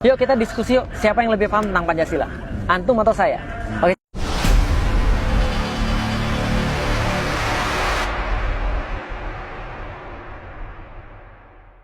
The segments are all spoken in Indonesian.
Yuk kita diskusi yuk, siapa yang lebih paham tentang Pancasila? Antum atau saya? Oke.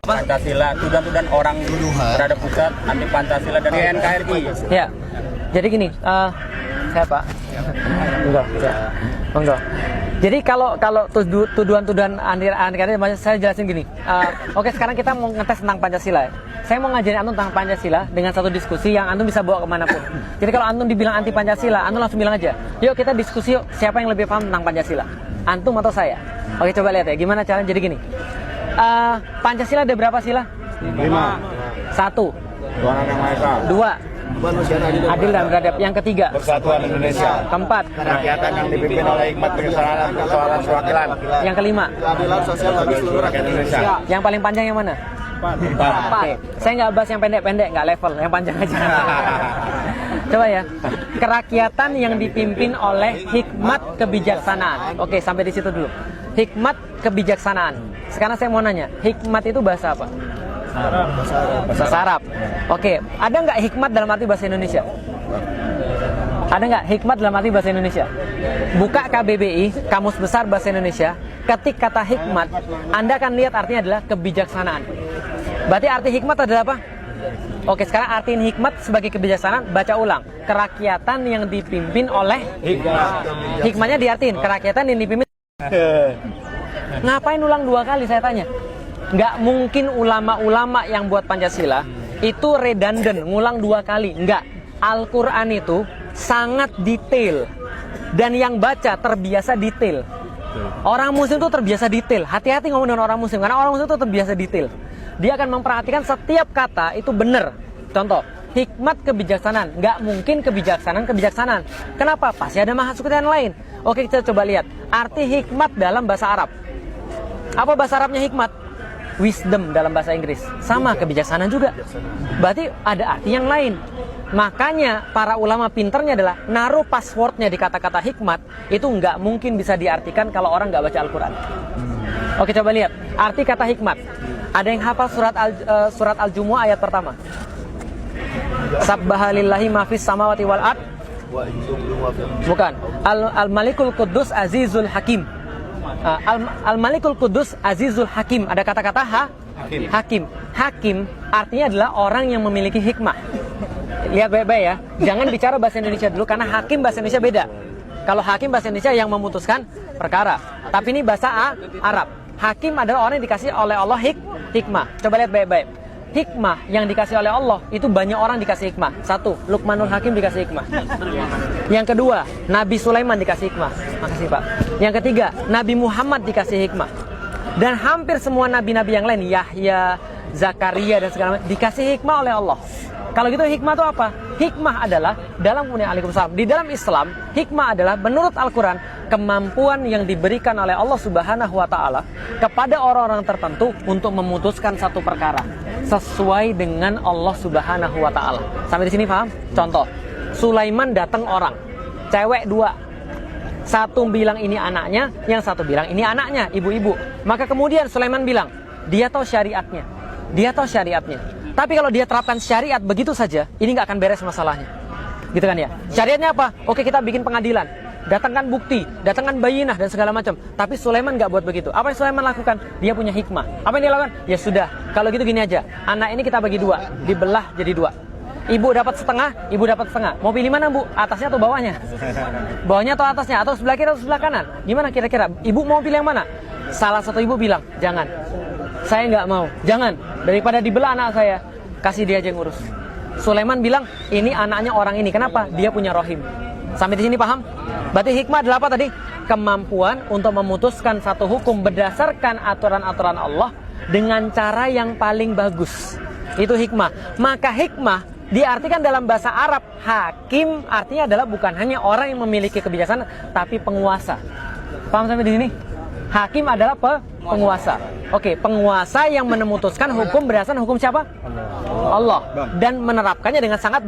Pancasila, tuduhan orang terhadap pusat anti Pancasila dari NKRI. Ya, jadi gini, siapa? Enggak, ya. Enggak. Jadi kalau tuduhan-tuduhan anti saya jelasin gini. Oke, sekarang kita mau ngetes tentang Pancasila. Saya mau ngajarin antum tentang Pancasila dengan satu diskusi yang antum bisa bawa kemanapun. Jadi kalau antum dibilang anti Pancasila, antum langsung bilang aja, yuk kita diskusi yuk, siapa yang lebih paham tentang Pancasila? Antum atau saya? Oke, coba lihat ya, gimana caranya. Jadi gini, Pancasila ada berapa sila? 5. 1. Tuhan Yang Maha Esa. 2. Adil dan beradab. Yang ketiga, Persatuan Indonesia. keempat, Kerakyatan yang dipimpin oleh hikmat kesetaraan persoalan perwakilan. yang kelima, Keadilan sosial bagi seluruh rakyat Indonesia. yang paling panjang yang mana? 4. Saya nggak bahas yang pendek-pendek, nggak level, yang panjang aja. Coba ya, kerakyatan yang dipimpin oleh hikmat kebijaksanaan. Oke, sampai di situ dulu. Hikmat kebijaksanaan. Sekarang saya mau nanya, hikmat itu bahasa apa? Bahasa Arab. Oke, ada nggak hikmat dalam arti bahasa Indonesia? Ada nggak hikmat dalam arti bahasa Indonesia? Buka KBBI, Kamus Besar Bahasa Indonesia, ketik kata hikmat, Anda akan lihat artinya adalah kebijaksanaan. Berarti arti hikmat adalah apa? Oke, sekarang artiin hikmat sebagai kebijaksanaan, baca ulang. Kerakyatan yang dipimpin oleh hikmatnya diartiin, kerakyatan yang dipimpin. Ngapain ulang 2 kali saya tanya? Nggak mungkin ulama-ulama yang buat Pancasila itu redundant, ngulang 2 kali. Nggak. Al-Quran itu sangat detail. Dan yang baca terbiasa detail. Orang muslim itu terbiasa detail. Hati-hati ngomong dengan orang muslim, karena orang muslim itu terbiasa detail. Dia akan memperhatikan setiap kata itu benar. Contoh, hikmat kebijaksanaan. Nggak mungkin kebijaksanaan. Kenapa? Pasti ada maksud yang lain. Oke, kita coba lihat. Arti hikmat dalam bahasa Arab. Apa bahasa Arabnya hikmat? Wisdom dalam bahasa Inggris. Sama, kebijaksanaan juga. Berarti ada arti yang lain. Makanya para ulama pinternya adalah naruh passwordnya di kata-kata hikmat. Itu nggak mungkin bisa diartikan kalau orang nggak baca Al-Quran. Oke, coba lihat. Arti kata hikmat. Ada yang hafal surat Al-Jumu'ah ayat pertama? Sabbahalillahi mafis samawati wal ard. Bukan. Al-Malikul Quddus Azizul Hakim. Al-Malikul Quddus Azizul Hakim. Ada kata-kata Hakim. Hakim artinya adalah orang yang memiliki hikmah. Lihat baik-baik ya. Jangan bicara bahasa Indonesia dulu, karena hakim bahasa Indonesia beda. Kalau hakim bahasa Indonesia yang memutuskan perkara. Tapi ini bahasa Arab. Hakim adalah orang yang dikasih oleh Allah hikmah. Coba lihat baik-baik. Hikmah yang dikasih oleh Allah itu banyak orang dikasih hikmah. 1. Luqmanul Hakim dikasih hikmah. Yang kedua, Nabi Sulaiman dikasih hikmah. Makasih Pak. Yang ketiga, Nabi Muhammad dikasih hikmah. Dan hampir semua nabi-nabi yang lain, Yahya, Zakaria dan segala macam, dikasih hikmah oleh Allah. Kalau gitu hikmah itu apa? Hikmah adalah di dalam Islam, hikmah adalah menurut Al-Quran kemampuan yang diberikan oleh Allah Subhanahu wa Ta'ala kepada orang-orang tertentu untuk memutuskan satu perkara sesuai dengan Allah Subhanahu wa Ta'ala. Sampai di sini paham? Contoh, Sulaiman datang orang, cewek 2. Satu bilang ini anaknya, yang satu bilang ini anaknya, ibu-ibu. Maka kemudian Sulaiman bilang, dia tahu syariatnya. Tapi kalau dia terapkan syariat begitu saja, ini nggak akan beres masalahnya. Gitu kan ya? Syariatnya apa? Oke, kita bikin pengadilan. Datangkan bukti, datangkan bayinah dan segala macam. Tapi Sulaiman nggak buat begitu. Apa yang Sulaiman lakukan? Dia punya hikmah. Apa yang dia lakukan? Ya sudah, kalau gitu gini aja. Anak ini kita bagi 2, dibelah jadi 2. Ibu dapat setengah, ibu dapat setengah. Mau pilih mana, Bu? Atasnya atau bawahnya? Bawahnya atau atasnya? Atau sebelah kiri atau sebelah kanan? Gimana kira-kira? Ibu mau pilih yang mana? Salah satu ibu bilang, jangan. Saya nggak mau. Jangan. Daripada dibelah anak saya, kasih dia aja yang ngurus. Sulaiman bilang, ini anaknya orang ini. Kenapa? Dia punya rohim. Sampai di sini paham? Berarti hikmah adalah apa tadi? Kemampuan untuk memutuskan satu hukum berdasarkan aturan-aturan Allah dengan cara yang paling bagus. Itu hikmah. Maka hikmah diartikan dalam bahasa Arab, hakim artinya adalah bukan hanya orang yang memiliki kebijaksanaan, tapi penguasa. Paham sampai di sini? Hakim adalah penguasa. Oke, penguasa yang memutuskan hukum berdasarkan hukum siapa? Allah. Dan menerapkannya dengan sangat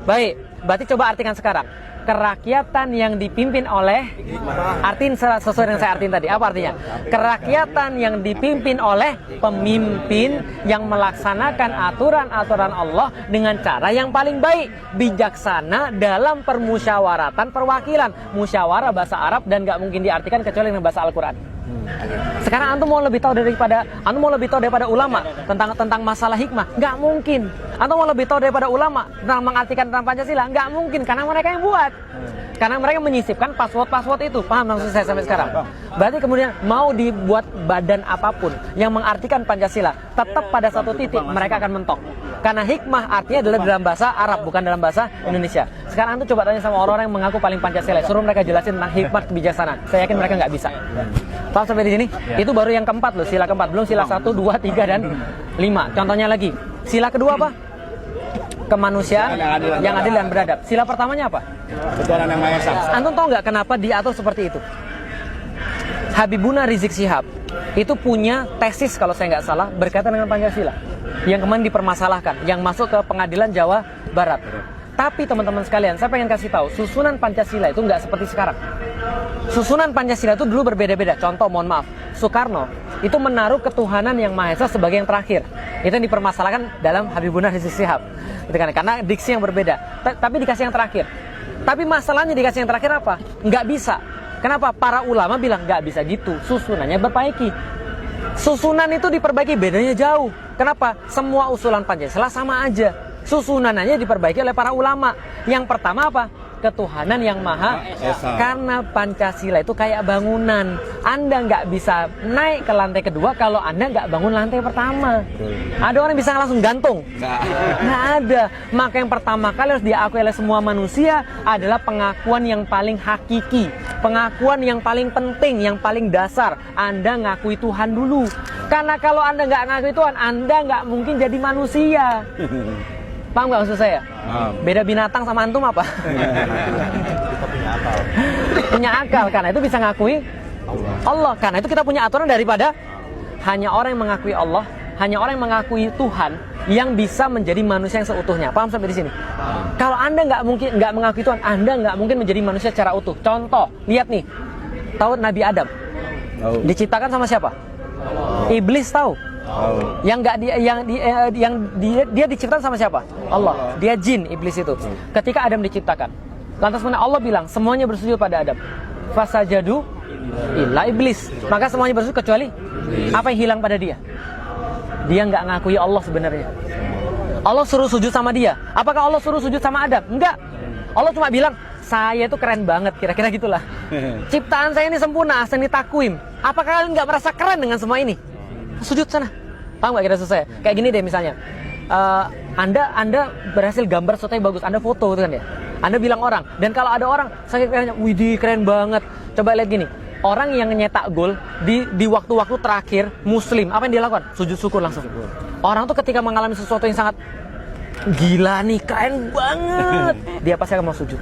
baik. Berarti coba artikan sekarang. Kerakyatan yang dipimpin oleh, artiin sesuai dengan saya artiin tadi. Apa artinya? Kerakyatan yang dipimpin oleh pemimpin yang melaksanakan aturan-aturan Allah dengan cara yang paling baik, bijaksana dalam permusyawaratan perwakilan. Musyawarah bahasa Arab dan nggak mungkin diartikan kecuali dengan bahasa Al-Quran. Sekarang antum mau lebih tahu daripada ulama tentang masalah hikmah? Nggak mungkin. Antum mau lebih tahu daripada ulama tentang mengartikan tentang Pancasila? Nggak mungkin, karena mereka yang buat. Karena mereka menyisipkan password itu. Paham maksud saya sampai sekarang? Berarti kemudian mau dibuat badan apapun yang mengartikan Pancasila, tetap pada satu titik mereka akan mentok. Karena hikmah artinya adalah dalam bahasa Arab, bukan dalam bahasa Indonesia. Sekarang antum coba tanya sama orang-orang yang mengaku paling Pancasila, suruh mereka jelasin tentang hikmah kebijaksanaan. Saya yakin mereka nggak bisa. Paham sampai di sini? Itu baru yang keempat loh, sila keempat. Belum sila 1, 2, 3, dan 5. Contohnya lagi. Sila kedua apa? Kemanusiaan yang adil dan beradab. Sila pertamanya apa? Ketuhanan yang Maha Esa. Antum tahu nggak kenapa diatur seperti itu? Habibuna Rizik Syihab itu punya tesis, kalau saya nggak salah, berkaitan dengan Pancasila yang kemarin dipermasalahkan, yang masuk ke pengadilan Jawa Barat. Tapi teman-teman sekalian, saya pengen kasih tahu, susunan Pancasila itu nggak seperti sekarang. Susunan Pancasila itu dulu berbeda-beda. Contoh, mohon maaf, Soekarno itu menaruh ketuhanan yang Maha Esa sebagai yang terakhir. Itu yang dipermasalahkan dalam Habibuna Rizik Syihab. Itu kan, karena diksi yang berbeda. Tapi dikasih yang terakhir. Tapi masalahnya dikasih yang terakhir apa? Nggak bisa. Kenapa? Para ulama bilang nggak bisa gitu. Susunannya diperbaiki. Susunan itu diperbaiki, bedanya jauh. Kenapa? Semua usulan Pancasila sama aja. Susunannya diperbaiki oleh para ulama. Yang pertama apa? Ketuhanan yang Maha Esa. Karena Pancasila itu kayak bangunan. Anda nggak bisa naik ke lantai kedua kalau Anda nggak bangun lantai pertama. Ada orang yang bisa langsung gantung? Nggak ada. Maka yang pertama kali harus diakui oleh semua manusia adalah pengakuan yang paling hakiki, pengakuan yang paling penting, yang paling dasar. Anda ngakui Tuhan dulu. Karena kalau Anda nggak ngakui Tuhan, Anda nggak mungkin jadi manusia. Paham nggak maksud saya? Beda binatang sama antum apa? Punya akal, karena itu bisa ngakui Allah. Karena itu kita punya aturan daripada hanya orang yang mengakui Allah, hanya orang yang mengakui Tuhan yang bisa menjadi manusia yang seutuhnya. Paham sampai di sini? Kalau Anda nggak mengakui Tuhan, Anda nggak mungkin menjadi manusia secara utuh. Contoh, lihat nih, tahu Nabi Adam diciptakan sama siapa? Iblis, tahu? Yang dia diciptakan sama siapa? Allah. Dia jin, iblis itu. Ketika Adam diciptakan, lantas mana Allah bilang semuanya bersujud pada Adam. Fasajadu illa iblis. Maka semuanya bersujud kecuali apa yang hilang pada dia? Dia nggak ngakui Allah sebenarnya. Allah suruh sujud sama dia. Apakah Allah suruh sujud sama Adam? Enggak. Allah cuma bilang, saya itu keren banget, kira-kira gitulah. Ciptaan saya ini sempurna, ahsani takwim. Apakah kalian nggak merasa keren dengan semua ini? Sujud sana. Paham gak kira saya? Kayak gini deh misalnya, Anda berhasil gambar sesuatu yang bagus, Anda foto itu kan ya. Anda bilang orang, dan kalau ada orang saya kira, widih keren banget. Coba lihat gini, orang yang nyetak gol di waktu-waktu terakhir Muslim, apa yang dia lakukan? Sujud syukur langsung. Orang tuh ketika mengalami sesuatu yang sangat gila nih, keren banget, dia pasti akan mau sujud.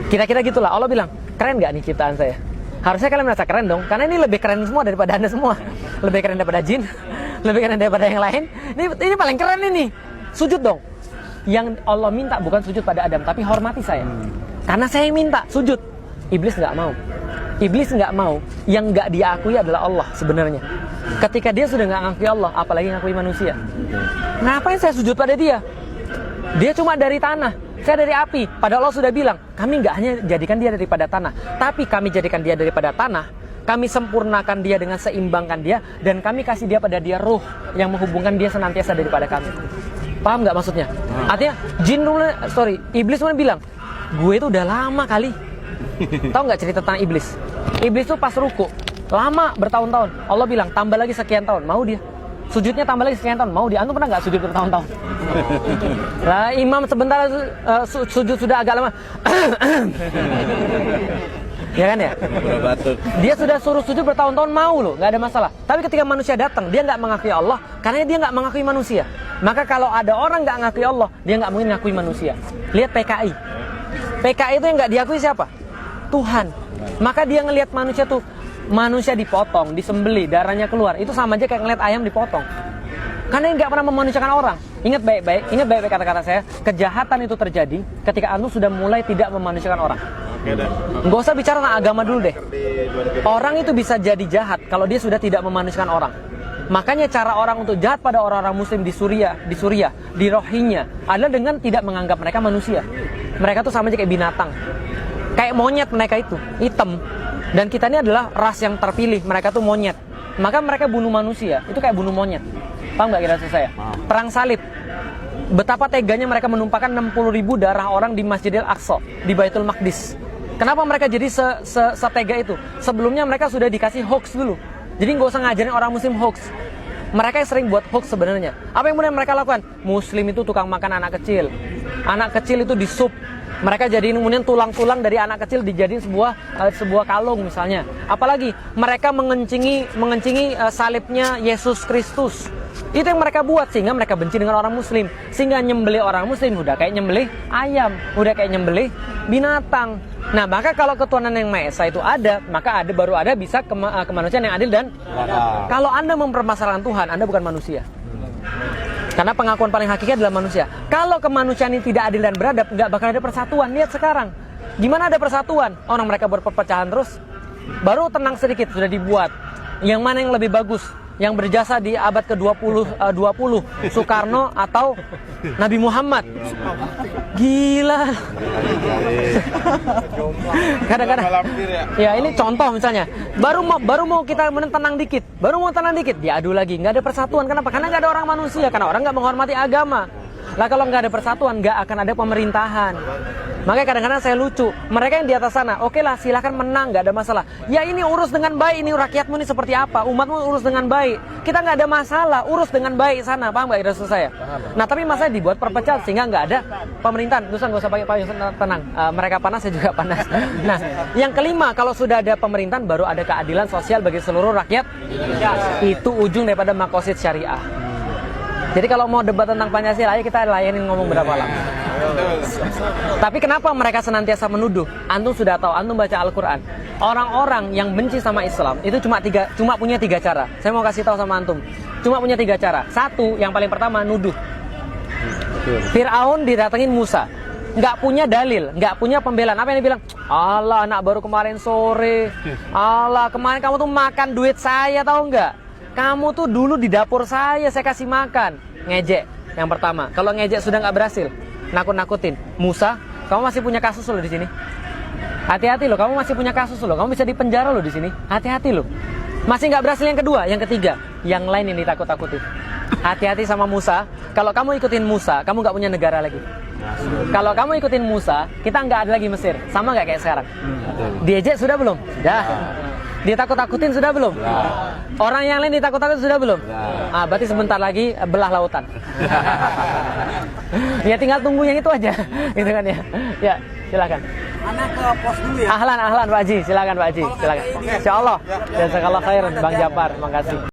Kira-kira gitulah. Allah bilang, keren gak nih ciptaan saya? Harusnya kalian merasa keren dong, karena ini lebih keren semua daripada Anda semua. Lebih keren daripada jin, lebih keren daripada yang lain. Ini paling keren ini. Sujud dong. Yang Allah minta bukan sujud pada Adam, tapi hormati saya. Karena saya yang minta, sujud. Iblis nggak mau. Iblis nggak mau. Yang nggak diakui adalah Allah sebenarnya. Ketika dia sudah nggak ngakui Allah, apalagi ngakui manusia. Ngapain saya sujud pada dia? Dia cuma dari tanah, saya dari api. Padahal Allah sudah bilang, kami nggak hanya jadikan dia daripada tanah, tapi kami jadikan dia daripada tanah. Kami sempurnakan dia dengan seimbangkan dia, dan kami kasih dia pada dia ruh yang menghubungkan dia senantiasa daripada kami. Paham nggak maksudnya? Artinya iblis cuma bilang, gue itu udah lama kali. Tahu nggak cerita tentang iblis? Iblis tuh pas ruku, lama bertahun-tahun. Allah bilang tambah lagi sekian tahun, mau dia. Sujudnya tambah lagi sekian tahun, mau dia. Antum pernah nggak sujud bertahun-tahun? Lah imam sebentar sujud sudah agak lama. Ya kan ya? Dia sudah suruh sujud bertahun-tahun, mau loh, nggak ada masalah. Tapi ketika manusia datang, dia nggak mengakui Allah, karena dia nggak mengakui manusia. Maka kalau ada orang nggak mengakui Allah, dia nggak mungkin mengakui manusia. Lihat PKI. PKI itu yang nggak diakui siapa? Tuhan. Maka dia ngelihat manusia tuh, manusia dipotong, disembeli, darahnya keluar. Itu sama aja kayak ngelihat ayam dipotong. Karena dia nggak pernah memanusiakan orang. Ingat baik-baik kata-kata saya. Kejahatan itu terjadi ketika antum sudah mulai tidak memanusiakan orang. Nggak usah bicara tentang agama dulu deh. Orang itu bisa jadi jahat kalau dia sudah tidak memanusiakan orang. Makanya cara orang untuk jahat pada orang-orang muslim di Suriah, di Rohingya adalah dengan tidak menganggap mereka manusia. Mereka tuh sama aja kayak binatang. Kayak monyet mereka itu, hitam. Dan kita ini adalah ras yang terpilih, mereka tuh monyet. Maka mereka bunuh manusia, itu kayak bunuh monyet. Paham nggak kira-kira saya? Perang salib. Betapa teganya mereka menumpahkan 60.000 darah orang di Masjidil Aqsa, di Baitul Maqdis. Kenapa mereka jadi setega itu? Sebelumnya mereka sudah dikasih hoax dulu. Jadi nggak usah ngajarin orang muslim hoax. Mereka yang sering buat hoax sebenarnya. Apa yang kemudian mereka lakukan? Muslim itu tukang makan anak kecil. Anak kecil itu disup. Mereka jadiin kemudian tulang-tulang dari anak kecil dijadiin sebuah kalung misalnya. Apalagi mereka mengencingi salibnya Yesus Kristus. Itu yang mereka buat sehingga mereka benci dengan orang muslim. Sehingga nyembelih orang muslim udah kayak nyembelih ayam, udah kayak nyembelih binatang. Nah, maka kalau ketuhanan yang Maha Esa itu ada, maka baru ada bisa kemanusiaan yang adil dan kalau Anda mempermasalahkan Tuhan, Anda bukan manusia. Karena pengakuan paling hakiki adalah manusia. Kalau kemanusiaan ini tidak adil dan beradab, nggak bakal ada persatuan. Lihat sekarang, gimana ada persatuan? Orang mereka buat perpecahan terus. Baru tenang sedikit sudah dibuat. Yang mana yang lebih bagus? Yang berjasa di abad ke-20, Soekarno atau Nabi Muhammad? Gila. Kadang-kadang ya ini contoh misalnya. Baru mau kita tenang dikit. Diadu lagi. Nggak ada persatuan. Kenapa? Karena nggak ada orang manusia. Karena orang nggak menghormati agama. Lah kalau nggak ada persatuan, nggak akan ada pemerintahan. Makanya kadang-kadang saya lucu. Mereka yang di atas sana, oke lah silahkan menang, nggak ada masalah. Ya ini urus dengan baik, ini rakyatmu ini seperti apa, umatmu urus dengan baik. Kita nggak ada masalah, urus dengan baik sana, paham nggak kira saya? Nah tapi masalah dibuat perpecahan sehingga nggak ada pemerintahan. Terus nggak usah pakai payung, tenang. Mereka panas, saya juga panas. Nah yang kelima, kalau sudah ada pemerintahan, baru ada keadilan sosial bagi seluruh rakyat. Itu ujung daripada makosid syariah. Jadi kalau mau debat tentang Pancasila, ayo kita layanin ngomong berapa lama. Tapi kenapa mereka senantiasa menuduh? Antum sudah tahu, antum baca Al-Quran. Orang-orang yang benci sama Islam itu cuma punya 3 cara. Saya mau kasih tahu sama antum. Cuma punya 3 cara. Satu, yang paling pertama nuduh. Fir'aun didatengin Musa, nggak punya dalil, nggak punya pembelaan. Apa yang dia bilang? Allah, anak baru kemarin sore. Allah, kemarin kamu tuh makan duit saya, tahu nggak? Kamu tuh dulu di dapur saya kasih makan. Ngejek yang pertama. Kalau ngejek sudah nggak berhasil, nakut-nakutin. Musa, kamu masih punya kasus loh di sini. Hati-hati loh, kamu masih punya kasus loh. Kamu bisa dipenjara loh di sini. Hati-hati loh. Masih nggak berhasil yang kedua, yang ketiga, yang lain yang ditakut-takutin. Hati-hati sama Musa. Kalau kamu ikutin Musa, kamu nggak punya negara lagi. Kalau kamu ikutin Musa, kita nggak ada lagi Mesir. Sama nggak kayak sekarang? Diejek sudah belum? Dah. Ditakut-takutin sudah belum? Orang yang lain ditakut-takutin sudah belum? Berarti sebentar lagi belah lautan. Ya tinggal tunggu yang itu aja, gitu kan ya. Ya, silakan. Anak ke pos dulu ya. Ahlan Pak Haji, silakan Pak Haji, silakan. Insyaallah. Jazakallah khairan Bang Japar, makasih.